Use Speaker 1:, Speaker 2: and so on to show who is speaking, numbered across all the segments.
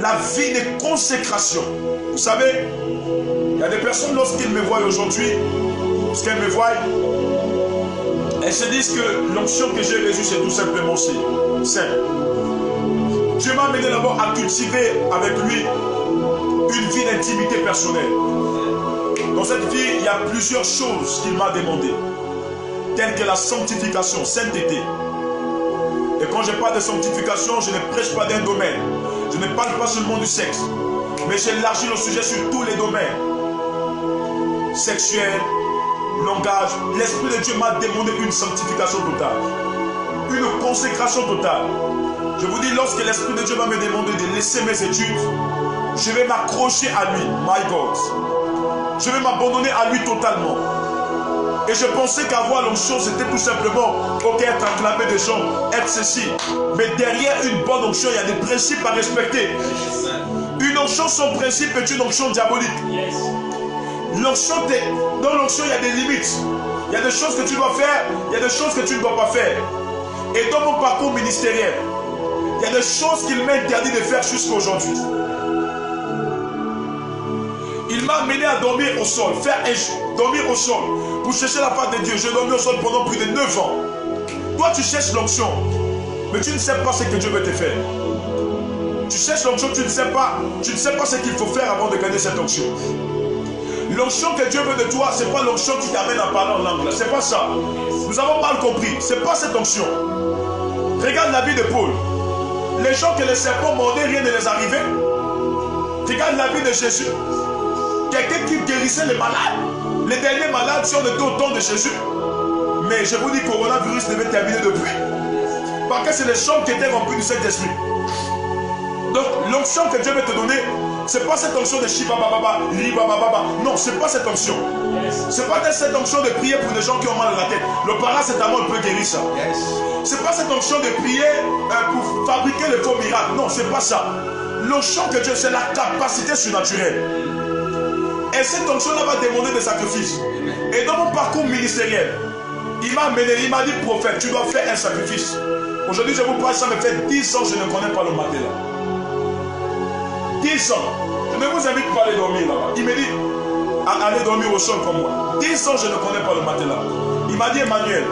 Speaker 1: la vie de consécration. Vous savez, il y a des personnes lorsqu'ils me voient aujourd'hui, lorsqu'elles me voient, elles se disent que l'onction que j'ai reçue, c'est tout simplement simple. Dieu m'a amené d'abord à cultiver avec lui une vie d'intimité personnelle. Dans cette vie, il y a plusieurs choses qu'il m'a demandé, telles que la sanctification, sainteté. Et quand je parle de sanctification, je ne prêche pas d'un domaine. Je ne parle pas seulement du sexe, mais j'élargis le sujet sur tous les domaines. Sexuel, langage. L'Esprit de Dieu m'a demandé une sanctification totale, une consécration totale. Je vous dis, lorsque l'Esprit de Dieu va me demander de laisser mes études, je vais m'accrocher à lui, my God. Je vais m'abandonner à lui totalement. Et je pensais qu'avoir l'onction, c'était tout simplement, ok, être acclamé des gens, être ceci. Mais derrière une bonne onction, il y a des principes à respecter. Une onction sans principe est une onction diabolique. L'onction, dans l'onction, il y a des limites. Il y a des choses que tu dois faire, il y a des choses que tu ne dois pas faire. Et dans mon parcours ministériel, il y a des choses qu'il m'interdit de faire jusqu'à aujourd'hui. Il m'a amené à dormir au sol, dormir au sol, pour chercher la face de Dieu. J'ai dormi au sol pendant plus de 9 ans. Toi, tu cherches l'onction, mais tu ne sais pas ce que Dieu veut te faire. Tu cherches l'onction, tu ne sais pas ce qu'il faut faire avant de gagner cette onction. L'onction que Dieu veut de toi, ce n'est pas l'onction qui t'amène à parler en langue. Ce n'est pas ça. Nous avons mal compris. Ce n'est pas cette onction. Regarde la vie de Paul. Les gens que les serpents mordaient, rien ne les arrivait. Regarde la vie de Jésus. Quelqu'un qui guérissait les malades. Les derniers malades, si on était au temps de Jésus. Mais je vous dis, le coronavirus devait terminer depuis. Parce que c'est les chambres qui étaient remplies du Saint-Esprit. Donc, l'onction que Dieu veut te donner, ce n'est pas cette onction de Shiba Baba, Riba Baba. Non, ce n'est pas cette onction. Ce n'est pas cette onction de prier pour des gens qui ont mal à la tête. Le paracétamol peut guérir ça. Ce n'est pas cette onction de prier pour fabriquer le faux miracle. Non, ce n'est pas ça. L'onction que Dieu, c'est la capacité surnaturelle. Et cette onction-là va demander des sacrifices. Et dans mon parcours ministériel, il m'a amené, il m'a dit, prophète, tu dois faire un sacrifice. Aujourd'hui, je vous parle, ça me fait 10 ans, je ne connais pas le matin là. 10 ans. Je ne vous invite pas à aller dormir là-bas. Il me dit, allez dormir au sol comme moi. 10 ans, je ne connais pas le matin là. Il m'a dit, Emmanuel,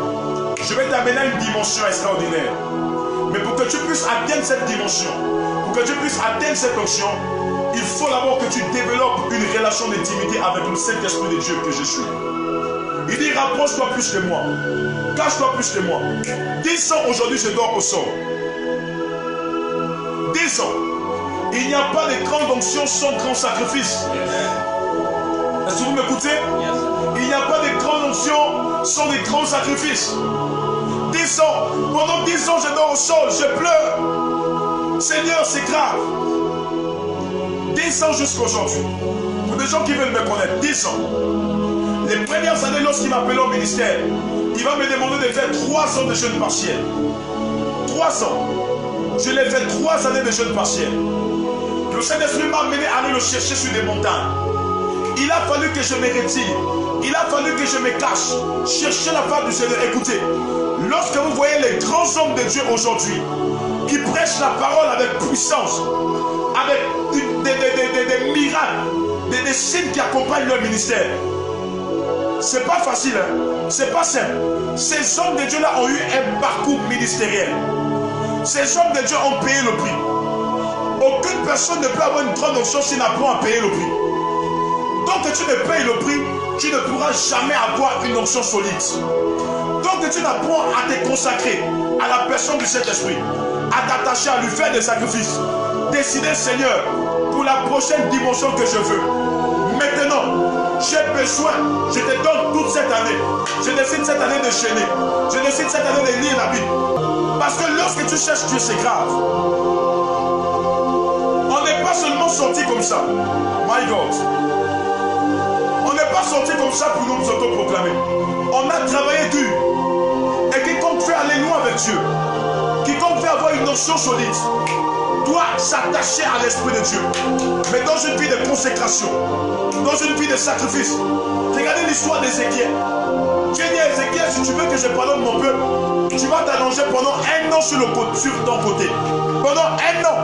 Speaker 1: je vais t'amener à une dimension extraordinaire. Mais pour que tu puisses atteindre cette dimension, pour que tu puisses atteindre cette onction, il faut d'abord que tu développes une relation d'intimité avec le Saint-Esprit de Dieu que je suis. Il dit, rapproche-toi plus de moi. Cache-toi plus de moi. 10 ans aujourd'hui, je dors au sol. 10 ans. Il n'y a pas de grande onction sans grand sacrifice. Est-ce que vous m'écoutez? Il n'y a pas de grande onction sans de grands sacrifices. 10 ans. Pendant 10 ans, je dors au sol. Je pleure. Seigneur, c'est grave. 10 ans jusqu'à aujourd'hui. Pour des gens qui veulent me connaître, 10 ans. Les premières années, lorsqu'il m'appelait au ministère, il va me demander de faire 3 ans de jeûne partiel. 3 ans. Je l'ai fait 3 années de jeûne partiel. Le Saint-Esprit m'a amené à aller le chercher sur des montagnes. Il a fallu que je me retire. Il a fallu que je me cache. Chercher la face du Seigneur. Écoutez, lorsque vous voyez les grands hommes de Dieu aujourd'hui, qui prêchent la parole avec puissance, avec des miracles, des signes qui accompagnent leur ministère, c'est pas facile, hein? C'est pas simple. Ces hommes de Dieu là ont eu un parcours ministériel. Ces hommes de Dieu ont payé le prix. Aucune personne ne peut avoir une grande onction s'il n'a pas à payer le prix. Tant que tu ne payes le prix, tu ne pourras jamais avoir une onction solide. Tant que tu n'apprends à te consacrer à la personne du Saint-Esprit, à t'attacher, à lui faire des sacrifices, décider, Seigneur, pour la prochaine dimension que je veux. Maintenant, j'ai besoin, je te donne toute cette année. Je décide cette année de chaîner. Je décide cette année de lire la Bible. Parce que lorsque tu cherches Dieu, c'est grave. On n'est pas seulement sorti comme ça. My God. On n'est pas sorti comme ça pour nous autoproclamer. On a travaillé dur. Et quiconque fait aller loin avec Dieu, quiconque veut avoir une onction solide, doit s'attacher à l'Esprit de Dieu. Mais dans une vie de consécration, dans une vie de sacrifice. Regardez l'histoire d'Ézéchiel. Dieu dit à Ézéchiel, si tu veux que je pardonne mon peuple, tu vas t'allonger pendant 1 an sur ton côté. Pendant 1 an.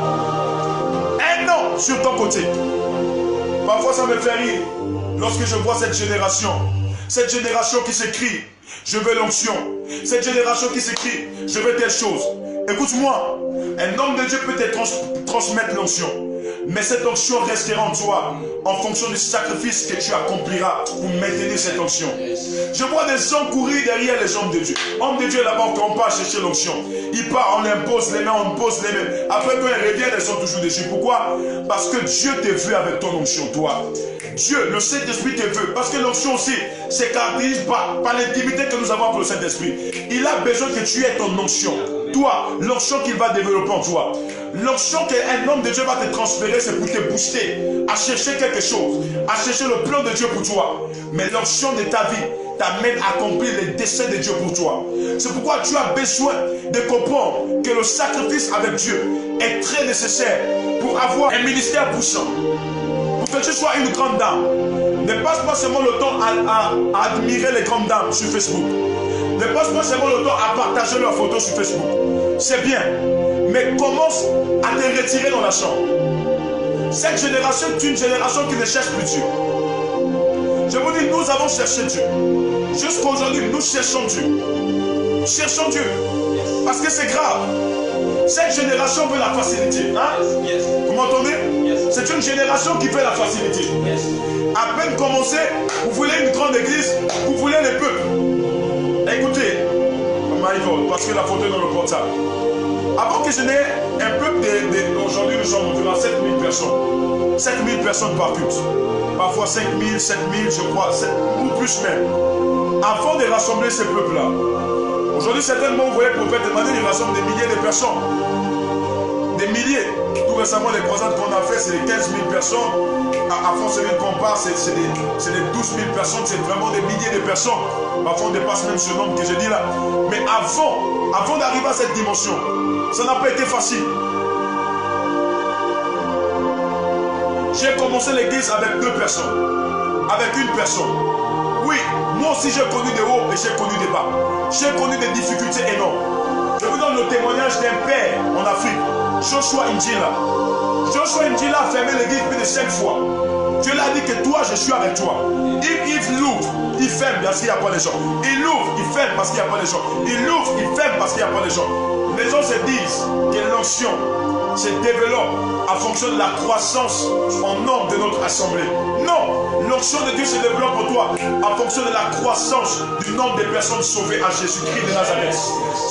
Speaker 1: 1 an. gens sur ton côté. Parfois ça me fait rire lorsque je vois cette génération qui s'écrit, je veux l'onction. Cette génération qui s'écrit, je veux telle chose. Écoute-moi, un homme de Dieu peut te transmettre l'onction. Mais cette onction restera en toi en fonction du sacrifice que tu accompliras pour maintenir cette onction. Je vois des gens courir derrière les hommes de Dieu. Homme de Dieu là-bas, on part chercher l'onction. Il part, on impose les mains, on pose les mains. Après, quand il revient, ils sont toujours dessus. Pourquoi? Parce que Dieu te veut avec ton onction, toi. Dieu, le Saint-Esprit te veut. Parce que l'onction aussi se caractérise par l'intimité que nous avons pour le Saint-Esprit. Il a besoin que tu aies ton onction. Toi, l'onction qu'il va développer en toi. L'onction qu'un homme de Dieu va te transférer, c'est pour te booster à chercher quelque chose, à chercher le plan de Dieu pour toi. Mais l'onction de ta vie t'amène à accomplir les desseins de Dieu pour toi. C'est pourquoi tu as besoin de comprendre que le sacrifice avec Dieu est très nécessaire pour avoir un ministère puissant. Pour que tu sois une grande dame, ne passe pas seulement le temps à admirer les grandes dames sur Facebook. Ne passe pas seulement le temps à partager leurs photos sur Facebook. C'est bien, mais commence à te retirer dans la chambre. Cette génération est une génération qui ne cherche plus Dieu. Je vous dis, nous avons cherché Dieu. Jusqu'à aujourd'hui, nous cherchons Dieu. Cherchons Dieu. Parce que c'est grave. Cette génération veut la facilité. Hein? Vous m'entendez? C'est une génération qui veut la facilité. À peine commencé, vous voulez une grande église, vous voulez les peuples. Écoutez, parce que la photo est dans le portable. Avant que je n'ai un peuple aujourd'hui, nous sommes environ 7000 personnes. 7000 personnes par culte. Parfois 5000, 7000, je crois, ou plus même. Avant de rassembler ces peuples-là. Aujourd'hui, certainement, vous voyez, le prophète Emmanuel, il rassemble des milliers de personnes. Des milliers. Tout récemment, les croisades qu'on a fait, c'est les 15 000 personnes. À Franceville qu'on part, c'est les 12 000 personnes. C'est vraiment des milliers de personnes. Parfois, on dépasse même ce nombre que j'ai dit là. Mais avant d'arriver à cette dimension, ça n'a pas été facile. J'ai commencé l'église avec 2 personnes. Avec une personne. Oui, moi aussi j'ai connu des hauts et j'ai connu des bas. J'ai connu des difficultés énormes. Je vous donne le témoignage d'un père en Afrique, Joshua Njila. Joshua Njila a fermé l'église plus de 5 fois. Dieu l'a dit que toi, je suis avec toi. Il l'ouvre, il ferme parce qu'il n'y a pas de gens. Il ouvre, il ferme parce qu'il n'y a pas de gens. Il ouvre, il ferme parce qu'il n'y a pas de gens. Les gens se disent que l'onction se développe en fonction de la croissance en nombre de notre assemblée. Non, l'onction de Dieu se développe en toi en fonction de la croissance du nombre de personnes sauvées à Jésus-Christ de Nazareth.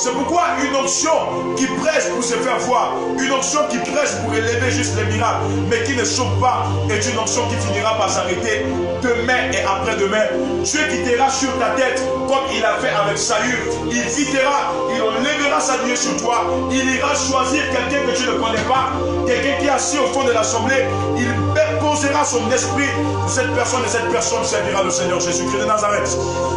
Speaker 1: C'est pourquoi une onction qui presse pour se faire voir, une onction qui presse pour élever juste les miracles, mais qui ne choque pas, est une onction qui finira par s'arrêter demain et après-demain. Dieu quittera sur ta tête comme il a fait avec Saül. Il quittera, il enlèvera sa nuée sur toi. Il ira choisir quelqu'un que tu ne connais pas, quelqu'un qui est assis au fond de l'assemblée. Il posera son esprit sur cette personne et cette personne servira le Seigneur Jésus-Christ de Nazareth.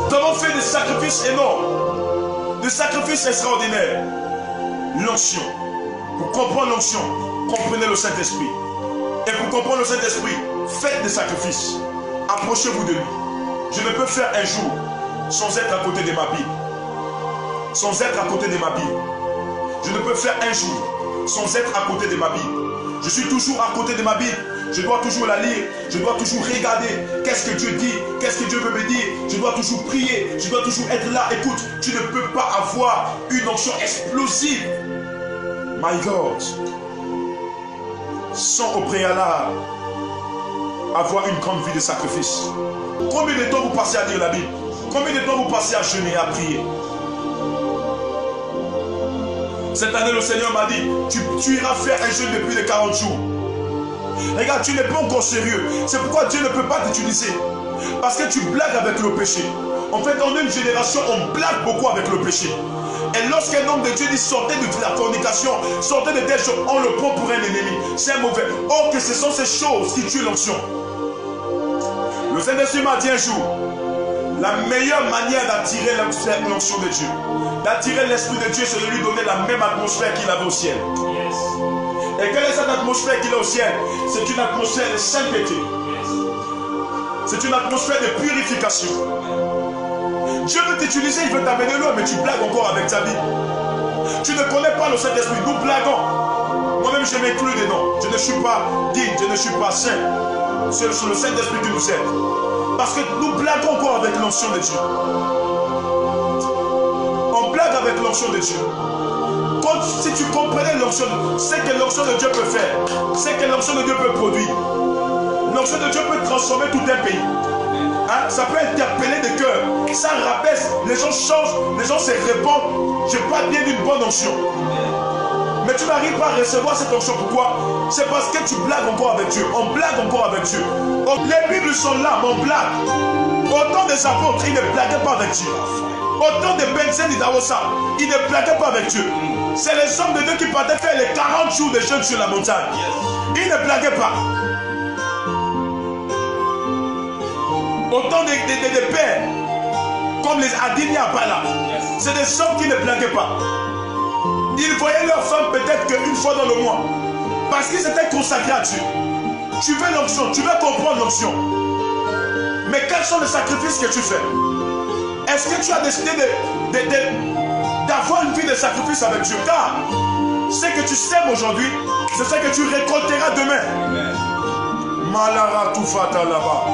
Speaker 1: Nous avons fait des sacrifices énormes, des sacrifices extraordinaires. L'onction. Pour comprendre l'onction, comprenez le Saint-Esprit. Et pour comprendre le Saint-Esprit, faites des sacrifices. Approchez-vous de lui. Je ne peux faire un jour sans être à côté de ma Bible. Sans être à côté de ma Bible. Je ne peux faire un jour sans être à côté de ma Bible. Je suis toujours à côté de ma Bible. Je dois toujours la lire. Je dois toujours regarder. Qu'est-ce que Dieu dit? Qu'est-ce que Dieu veut me dire? Je dois toujours prier. Je dois toujours être là. Écoute, tu ne peux pas avoir une onction explosive. My God. Sans au préalable avoir une grande vie de sacrifice. Combien de temps vous passez à lire la Bible? Combien de temps vous passez à jeûner et à prier? Cette année, le Seigneur m'a dit, tu iras faire un jeûne de plus de 40 jours. Regarde, tu n'es pas encore sérieux. C'est pourquoi Dieu ne peut pas t'utiliser. Parce que tu blagues avec le péché. En fait, dans une génération, on blague beaucoup avec le péché. Et lorsqu'un homme de Dieu dit sortez de la fornication, sortez de telles choses, on le prend pour un ennemi. C'est un mauvais. Or que ce sont ces choses qui tuent l'onction. Le Saint-Esprit m'a dit un jour, la meilleure manière d'attirer l'onction de Dieu, d'attirer l'Esprit de Dieu, c'est de lui donner la même atmosphère qu'il avait au ciel. Yes. Et quelle est cette atmosphère qu'il a au ciel? C'est une atmosphère de sainteté. Yes. C'est une atmosphère de purification. Dieu veut t'utiliser, il veut t'amener loin, mais tu blagues encore avec ta vie. Tu ne connais pas le Saint-Esprit, nous blaguons. Moi-même, je m'inclus dedans. Je ne suis pas digne, je ne suis pas saint. C'est le Saint-Esprit qui nous aide. Parce que nous blaguons encore avec l'onction de Dieu. On blague avec l'onction de Dieu. Si tu comprenais l'onction, c'est que l'onction de Dieu peut faire, c'est que l'onction de Dieu peut produire. L'onction de Dieu peut transformer tout un pays. Hein? Ça peut interpeller des cœurs. Ça rabaisse, les gens changent, les gens se répandent. Je parle bien d'une bonne onction. Mais tu n'arrives pas à recevoir cette onction. Pourquoi? C'est parce que tu blagues encore avec Dieu. On blague encore avec Dieu. Les Bibles sont là, mais on blague. Autant des apôtres, ils ne blaguaient pas avec Dieu. Autant de Benzen et d'Awosa, ils ne blaguaient pas avec Dieu. C'est les hommes de Dieu qui partaient faire les 40 jours de jeûne sur la montagne. Ils ne blaguaient pas. Autant de pères, comme les Adini Abala, c'est des hommes qui ne blaguaient pas. Ils voyaient leur femme peut-être qu'une fois dans le mois. Parce qu'ils étaient consacrés à Dieu. Tu veux l'onction, tu veux comprendre l'onction. Mais quels sont les sacrifices que tu fais? Est-ce que tu as décidé d'avoir une vie de sacrifice avec Dieu? Car ce que tu sèmes aujourd'hui, c'est ce que tu récolteras demain. Malara Toufata là-bas.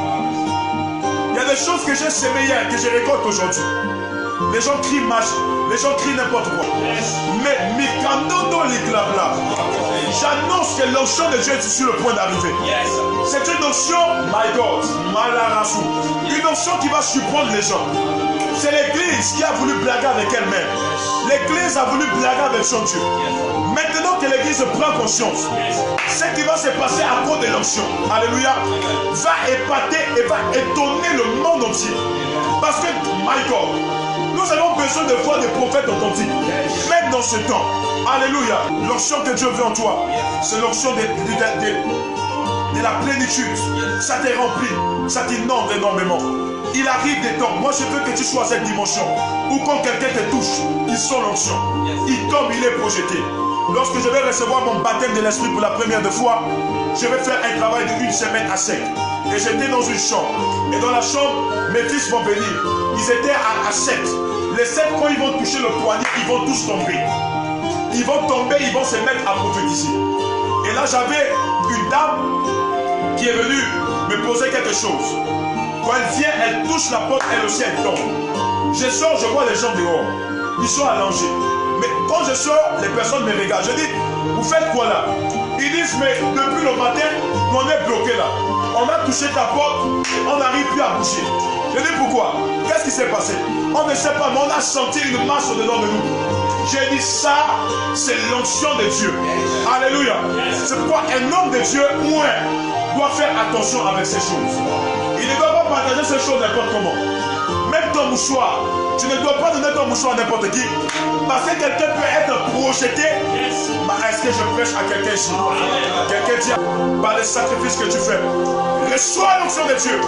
Speaker 1: Il y a des choses que j'ai sémées hier, que je récolte aujourd'hui. Les gens crient magie, les gens crient n'importe quoi. Mais Mikando l'Iklabla, j'annonce que l'onction de Dieu est sur le point d'arriver. C'est une onction, my God, Malarasu, une onction qui va surprendre les gens. C'est l'église qui a voulu blaguer avec elle-même. L'église a voulu blaguer avec son Dieu. Maintenant que l'église prend conscience, ce qui va se passer à cause de l'onction, alléluia, va épater et va étonner le monde entier. Parce que, my God, nous avons besoin de voir des prophètes authentiques. Même dans ce temps, alléluia, l'onction que Dieu veut en toi, c'est l'onction de la plénitude. Ça te remplit, ça t'inonde énormément. Il arrive des temps, moi je veux que tu sois à cette dimension où quand quelqu'un te touche, il sent l'onction, il tombe, il est projeté. Lorsque je vais recevoir mon baptême de l'esprit pour la première fois, je vais faire un travail d'1 semaine à sec. Et j'étais dans une chambre. Et dans la chambre, mes fils vont venir. Ils étaient à 7. Les 7, quand ils vont toucher le poignet, ils vont tous tomber. Ils vont tomber, ils vont se mettre à prophétiser. Et là, j'avais une dame qui est venue me poser quelque chose. Quand elle vient, elle touche la porte, elle aussi, elle tombe. Je sors, je vois les gens dehors. Ils sont allongés. Mais quand je sors, les personnes me regardent. Je dis, vous faites quoi là? Ils disent, mais depuis le matin, on est bloqué là. On a touché ta porte, on n'arrive plus à bouger. Je dis, pourquoi? Qu'est-ce qui s'est passé? On ne sait pas, mais on a senti une masse au-dedans de nous. J'ai dit, ça, c'est l'onction de Dieu. Alléluia. C'est pourquoi un homme de Dieu, doit faire attention avec ces choses. Il ne doit pas partager ces choses n'importe comment. Même ton mouchoir, tu ne dois pas donner ton mouchoir à n'importe qui. Parce que quelqu'un peut être projeté. Est-ce que je prêche à quelqu'un ici? Quelqu'un dit, par les sacrifices que tu fais, reçois l'onction de Dieu.